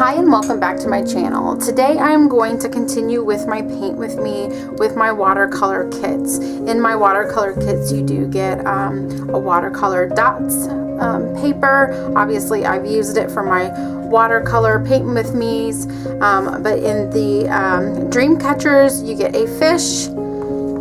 Hi and welcome back to my channel. Today I'm going to continue with my Paint With Me with my watercolor kits. In my watercolor kits you do get a watercolor dots paper. Obviously I've used it for my watercolor Paint With Me's, but in the Dreamcatchers you get a fish.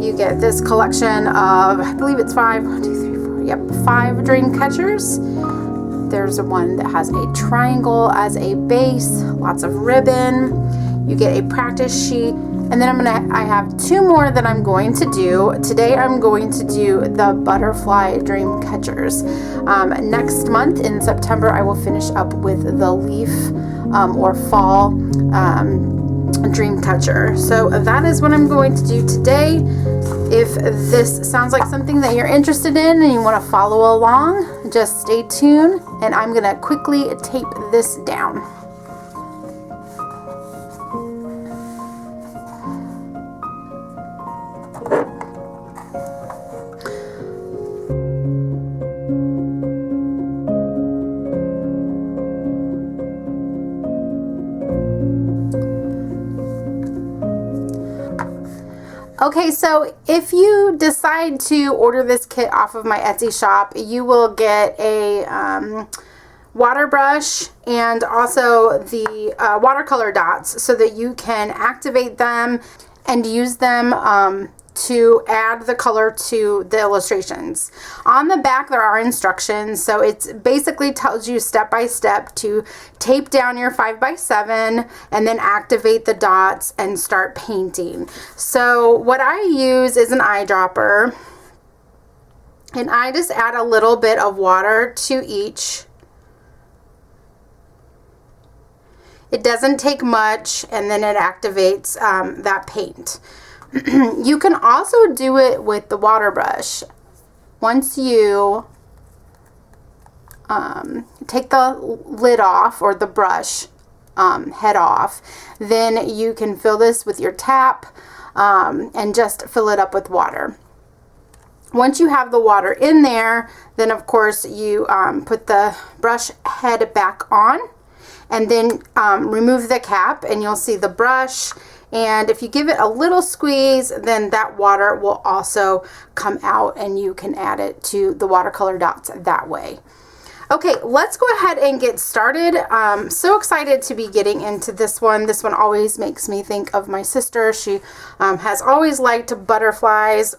You get this collection of, I believe it's 5 Dreamcatchers. There's one that has a triangle as a base, lots of ribbon. You get a practice sheet. And then I have 2 more that I'm going to do. Today I'm going to do the butterfly Dreamcatchers. Next month in September I will finish up with the leaf or fall Dreamcatcher. So that is what I'm going to do today. If this sounds like something that you're interested in and you want to follow along, just stay tuned and I'm going to quickly tape this down. Okay, so if you decide to order this kit off of my Etsy shop, you will get a water brush and also the watercolor dots so that you can activate them and use them to add the color to the illustrations. On the back there are instructions, so it basically tells you step by step to tape down your 5x7 and then activate the dots and start painting. So what I use is an eyedropper, and I just add a little bit of water to each. It doesn't take much, and then it activates that paint. You can also do it with the water brush. Once you take the lid off, or the brush head off, then you can fill this with your tap and just fill it up with water. Once you have the water in there, then of course you put the brush head back on and then remove the cap, and you'll see the brush. And if you give it a little squeeze, then that water will also come out and you can add it to the watercolor dots that way. Okay, let's go ahead and get started. I'm so excited to be getting into this one. This one always makes me think of my sister. She has always liked butterflies.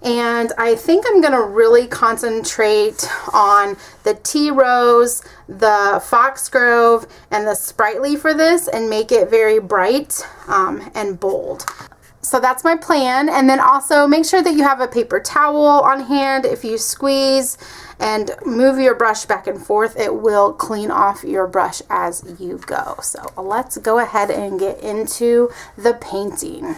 And I think I'm going to really concentrate on the Tea Rose, the Foxgrove, and the Sprightly for this, and make it very bright and bold. So that's my plan. And then also make sure that you have a paper towel on hand. If you squeeze and move your brush back and forth, it will clean off your brush as you go. So let's go ahead and get into the painting.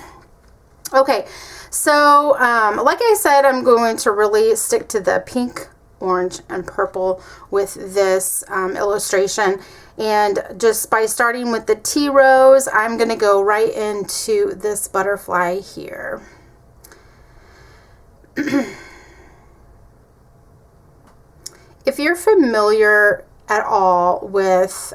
Okay, so like I said, I'm going to really stick to the pink, orange, and purple with this illustration. And just by starting with the Tea Rose, I'm going to go right into this butterfly here. If you're familiar at all with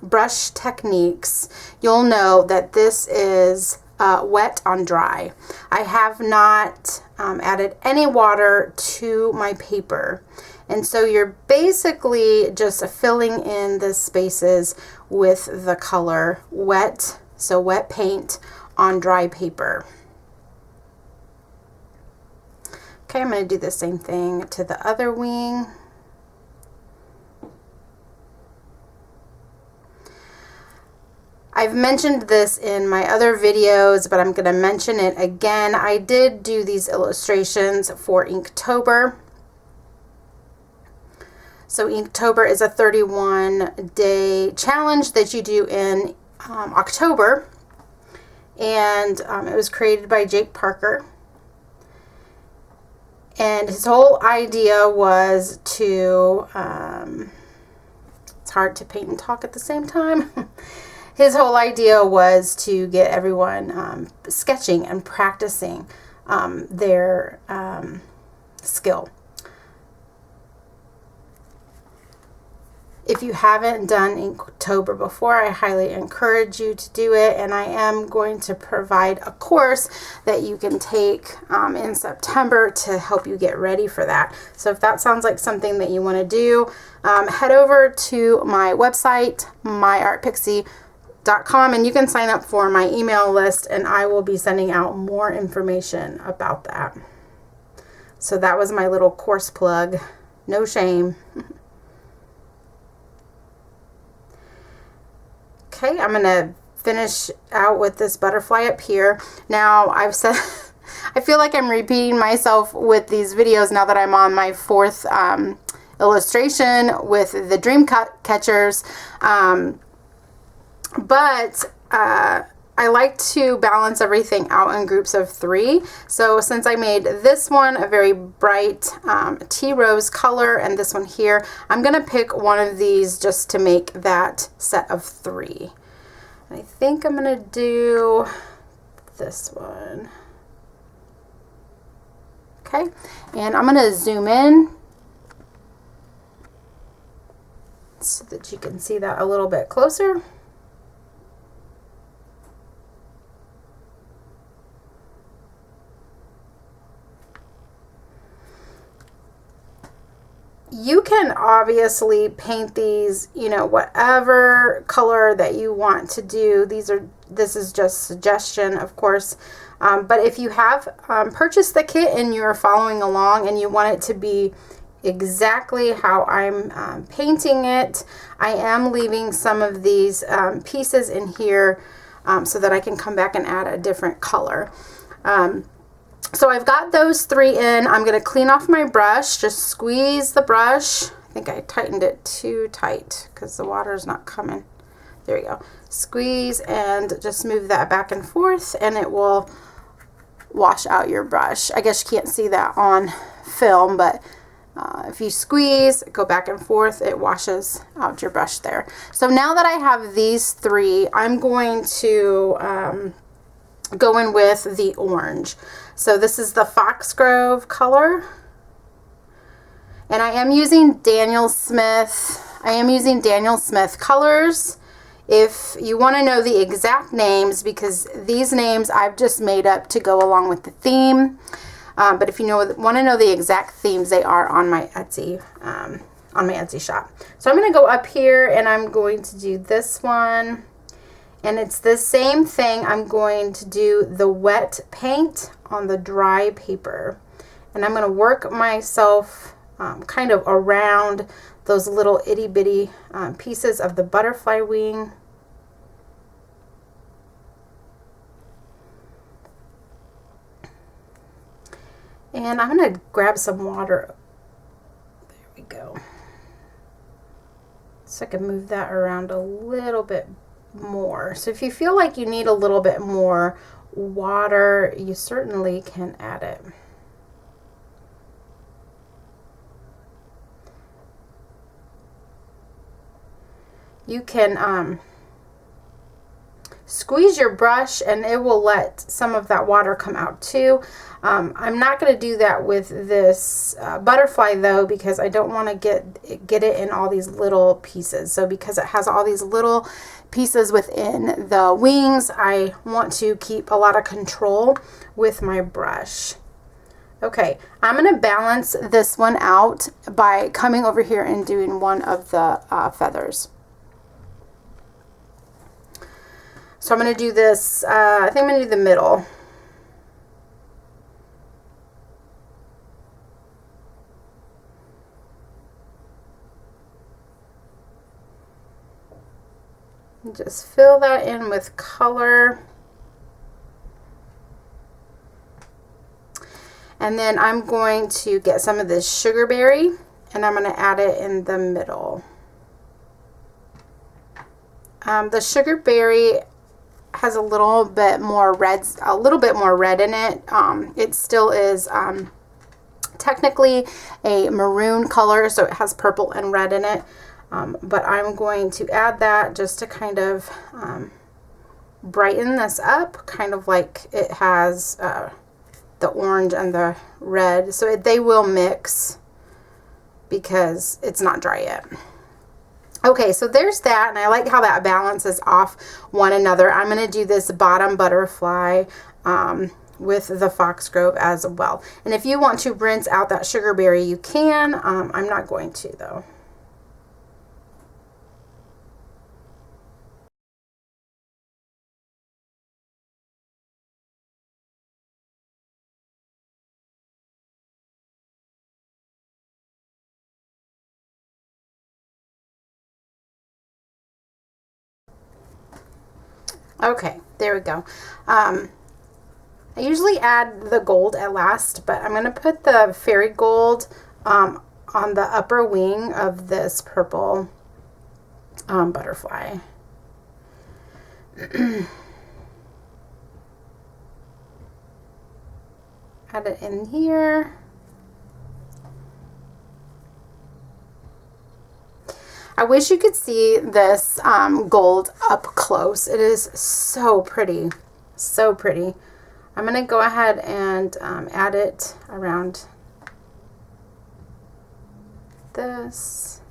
brush techniques, you'll know that this is wet on dry. I have not added any water to my paper, and so you're basically just filling in the spaces with the color wet, so wet paint on dry paper. Okay, I'm going to do the same thing to the other wing. I've mentioned this in my other videos, but I'm going to mention it again. I did do these illustrations for Inktober. So Inktober is a 31-day challenge that you do in October. And it was created by Jake Parker. And his whole idea was to, it's hard to paint and talk at the same time. His whole idea was to get everyone sketching and practicing their skill. If you haven't done Inktober before, I highly encourage you to do it, and I am going to provide a course that you can take in September to help you get ready for that. So if that sounds like something that you want to do, head over to my website, myartpixie.com, and you can sign up for my email list, and I will be sending out more information about that. So that was my little course plug. No shame. Okay, I'm going to finish out with this butterfly up here. Now, I've said, I feel like I'm repeating myself with these videos now that I'm on my 4th illustration with the Dreamcatchers. But I like to balance everything out in groups of 3. So since I made this one a very bright tea rose color and this one here, I'm going to pick one of these just to make that set of 3. I think I'm going to do this one. Okay, and I'm going to zoom in so that you can see that a little bit closer. You can obviously paint these, you know, whatever color that you want to do. This is just suggestion, of course. But if you have purchased the kit and you're following along and you want it to be exactly how I'm painting it, I am leaving some of these pieces in here so that I can come back and add a different color. So I've got those 3 in. I'm going to clean off my brush, just squeeze the brush. I think I tightened it too tight because the water is not coming. There we go. Squeeze and just move that back and forth and it will wash out your brush. I guess you can't see that on film, but if you squeeze, go back and forth, it washes out your brush there. So now that I have these 3, I'm going to go in with the orange. So this is the Foxgrove color, and I am using Daniel Smith. Colors. If you want to know the exact names, because these names I've just made up to go along with the theme, but if you want to know the exact themes, they are on my Etsy shop. So I'm going to go up here and I'm going to do this one. And it's the same thing. I'm going to do the wet paint on the dry paper. And I'm going to work myself kind of around those little itty bitty pieces of the butterfly wing. And I'm going to grab some water. There we go. So I can move that around a little bit more. So if you feel like you need a little bit more water, you certainly can add it. You can squeeze your brush and it will let some of that water come out too. I'm not going to do that with this butterfly though, because I don't want to get it in all these little pieces. So because it has all these little pieces within the wings, I want to keep a lot of control with my brush. Okay, I'm going to balance this one out by coming over here and doing one of the feathers. So I'm going to do this, I think I'm going to do the middle. Just fill that in with color. And then I'm going to get some of this sugarberry and I'm going to add it in the middle. The sugarberry has a little bit more red in it. It still is technically a maroon color, so it has purple and red in it. But I'm going to add that just to kind of brighten this up, kind of like it has the orange and the red. So they will mix because it's not dry yet. Okay, so there's that, and I like how that balances off one another. I'm going to do this bottom butterfly with the foxglove as well. And if you want to rinse out that sugarberry, you can. I'm not going to, though. Okay, there we go. I usually add the gold at last, but I'm going to put the fairy gold on the upper wing of this purple butterfly. Add it in here. I wish you could see this gold up close. It is so pretty. So pretty. I'm going to go ahead and add it around this.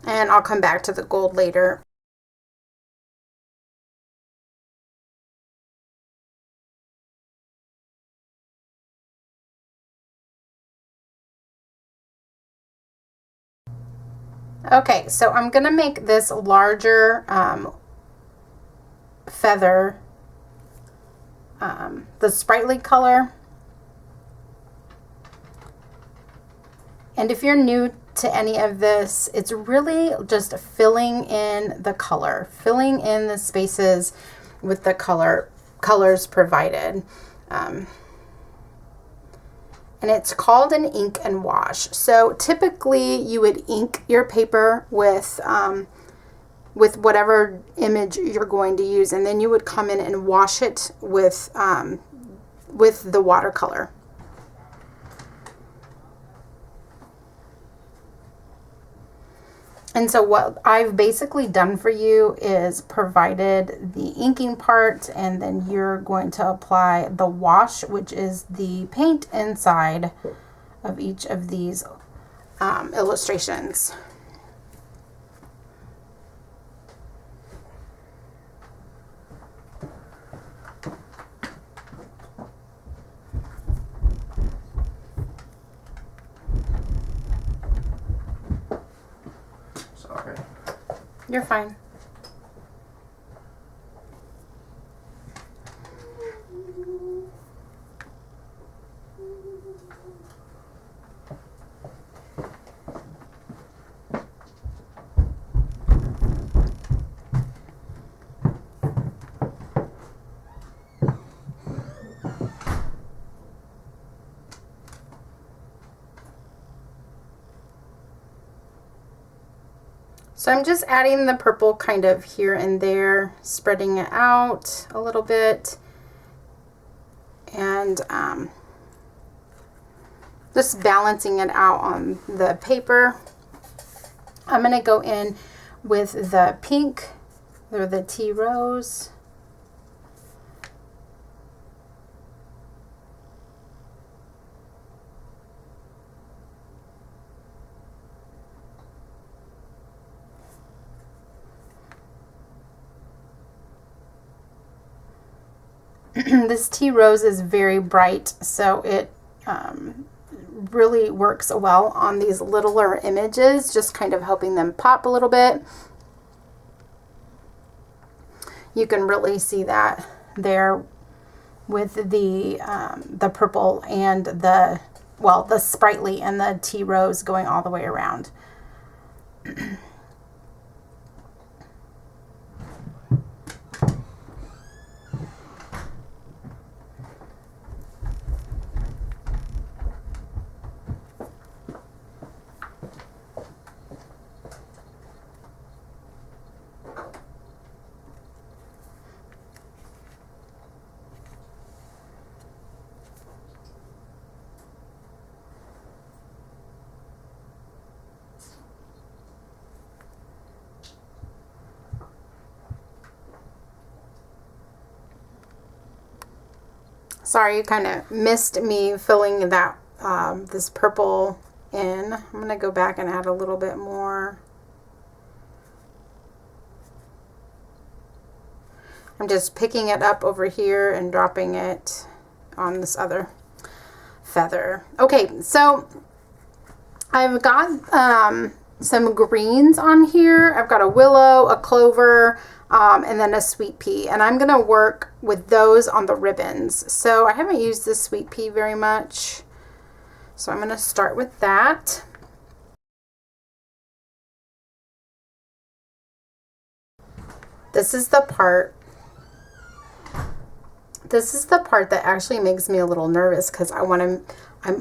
And I'll come back to the gold later. Okay, so I'm going to make this larger feather, the sprightly color. And if you're new to any of this, it's really just filling in the color, filling in the spaces with the colors provided. And it's called an ink and wash. So typically you would ink your paper with whatever image you're going to use, and then you would come in and wash it with the watercolor. And so what I've basically done for you is provided the inking part, and then you're going to apply the wash, which is the paint inside of each of these illustrations. Sorry. You're fine. So I'm just adding the purple kind of here and there, spreading it out a little bit, and just balancing it out on the paper. I'm going to go in with the pink, or the tea rose. This tea rose is very bright, so it really works well on these littler images, just kind of helping them pop a little bit. You can really see that there with the purple and the sprightly and the tea rose going all the way around. Sorry, you kind of missed me filling that this purple in. I'm going to go back and add a little bit more. I'm just picking it up over here and dropping it on this other feather. Okay, so I've got some greens on here. I've got a willow, a clover, and then a sweet pea. And I'm going to work with those on the ribbons. So I haven't used this sweet pea very much. So I'm going to start with that. This is the part that actually makes me a little nervous because I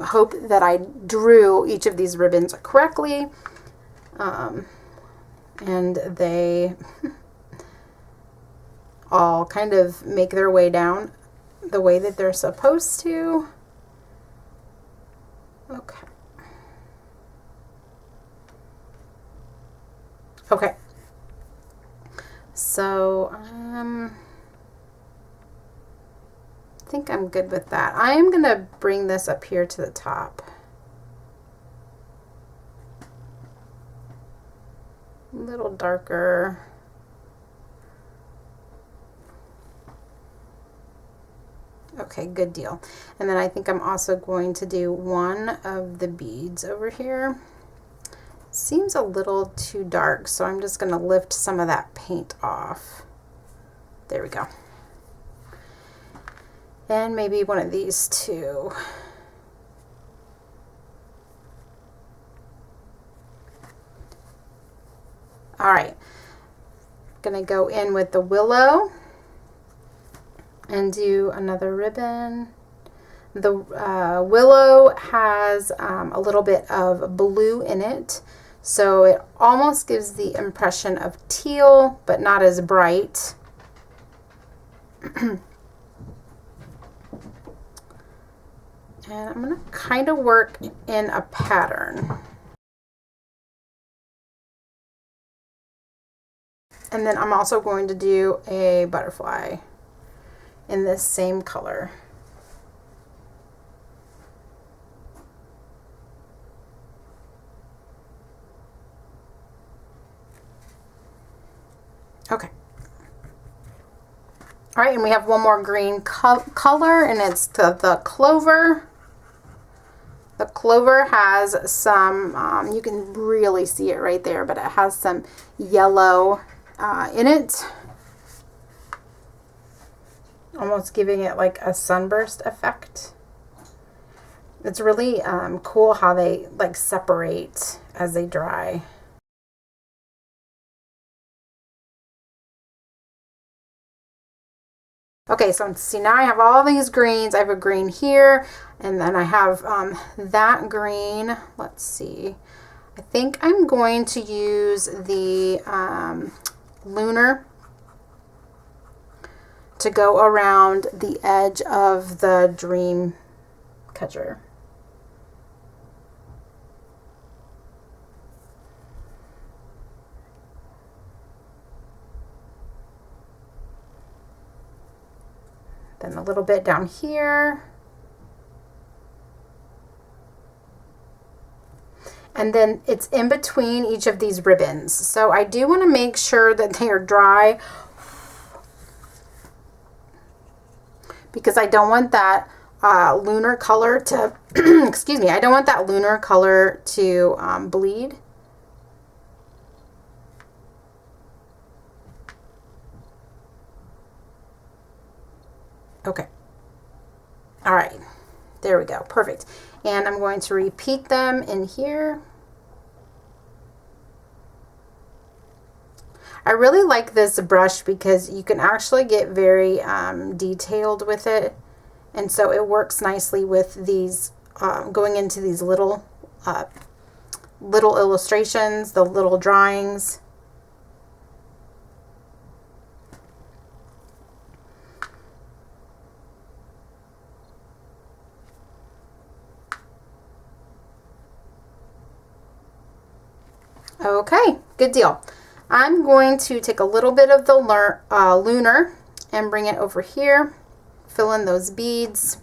hope that I drew each of these ribbons correctly. And they all kind of make their way down the way that they're supposed to. Okay. Okay. So, I think I'm good with that. I'm going to bring this up here to the top. A little darker. Okay, good deal. And then I think I'm also going to do one of the beads over here. Seems a little too dark, so I'm just going to lift some of that paint off. There we go. And maybe one of these too. All right, gonna go in with the willow and do another ribbon. The willow has a little bit of blue in it, so it almost gives the impression of teal, but not as bright. And I'm gonna kind of work in a pattern. And then I'm also going to do a butterfly in this same color. Okay. All right, and we have one more green color, and it's the clover. The clover has some, you can really see it right there, but it has some yellow in it, almost giving it like a sunburst effect. It's really cool how they like separate as they dry. Okay, so see, now I have all these greens. I have a green here, and then I have that green. Let's see. I think I'm going to use the lunar to go around the edge of the Dreamcatcher. Then a little bit down here. And then it's in between each of these ribbons. So I do want to make sure that they are dry, because I don't want that lunar color to, excuse me, I don't want that lunar color to bleed. Okay. All right. There we go. Perfect. And I'm going to repeat them in here. I really like this brush because you can actually get very detailed with it. And so it works nicely with these, going into these little illustrations, the little drawings. Okay, good deal. I'm going to take a little bit of the lunar and bring it over here, fill in those beads.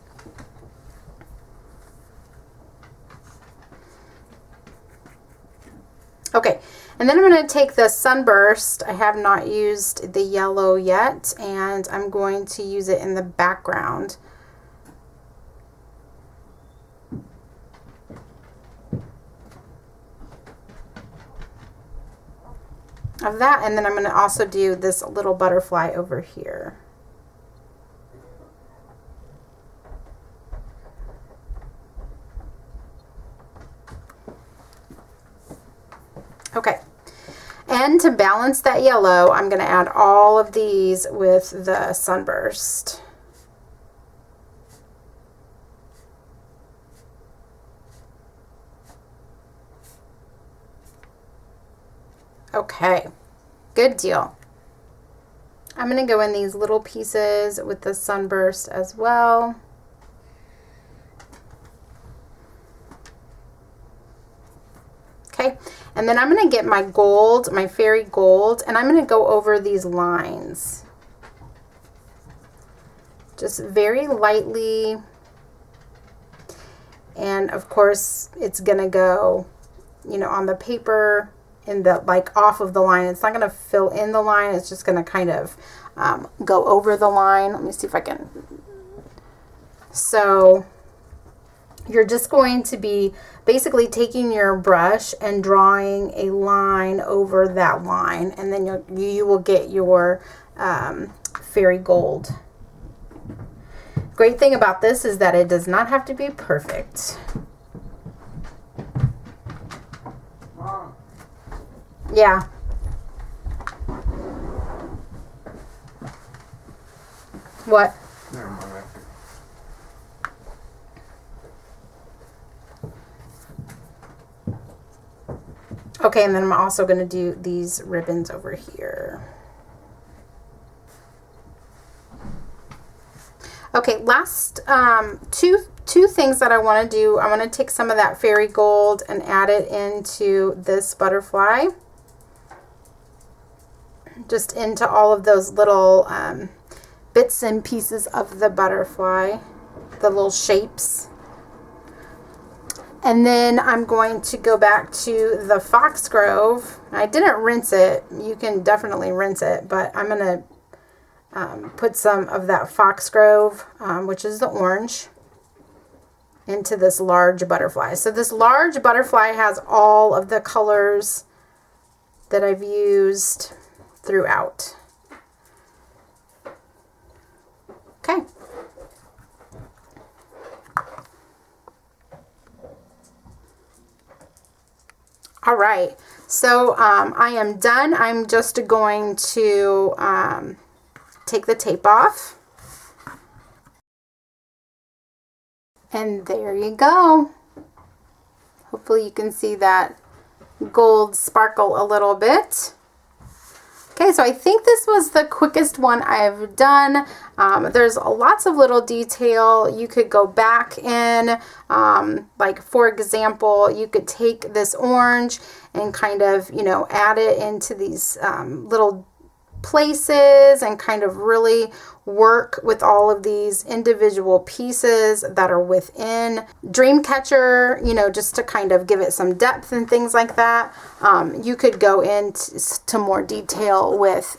Okay, and then I'm going to take the Sunburst. I have not used the yellow yet, and I'm going to use it in the background. Of that, and then I'm going to also do this little butterfly over here. Okay, and to balance that yellow, I'm going to add all of these with the Sunburst. Okay, good deal. I'm going to go in these little pieces with the Sunburst as well. Okay, and then I'm going to get my gold, my fairy gold, and I'm going to go over these lines. Just very lightly. And of course, it's going to go, you know, on the paper, in the, like, off of the line. It's not going to fill in the line. It's just going to kind of go over the line. Let me see if I can. So you're just going to be basically taking your brush and drawing a line over that line, and then you will get your fairy gold. Great thing about this is that it does not have to be perfect. Yeah. What? Never mind. Okay, and then I'm also going to do these ribbons over here. Okay, last two things that I want to do. I want to take some of that fairy gold and add it into this butterfly. Just into all of those little bits and pieces of the butterfly, the little shapes. And then I'm going to go back to the Foxgrove. I didn't rinse it. You can definitely rinse it, but I'm going to put some of that Foxgrove, which is the orange, into this large butterfly. So this large butterfly has all of the colors that I've used throughout. Okay. All right, so I am done. I'm just going to take the tape off. And there you go. Hopefully you can see that gold sparkle a little bit. Okay, so I think this was the quickest one I've done. There's lots of little detail. You could go back in, like for example, you could take this orange and kind of, you know, add it into these little places and kind of really work with all of these individual pieces that are within Dreamcatcher, you know, just to kind of give it some depth and things like that. You could go into more detail with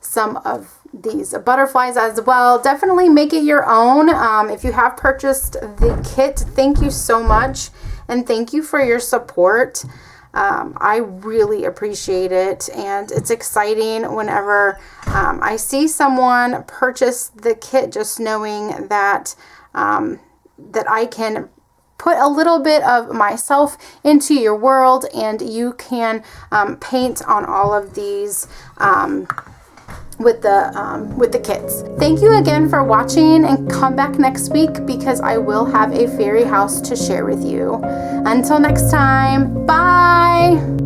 some of these butterflies as well. Definitely make it your own. If you have purchased the kit, thank you so much, and thank you for your support. I really appreciate it, and it's exciting whenever I see someone purchase the kit, just knowing that that I can put a little bit of myself into your world, and you can paint on all of these with the kits. Thank you again for watching, and come back next week because I will have a fairy house to share with you. Until next time, bye!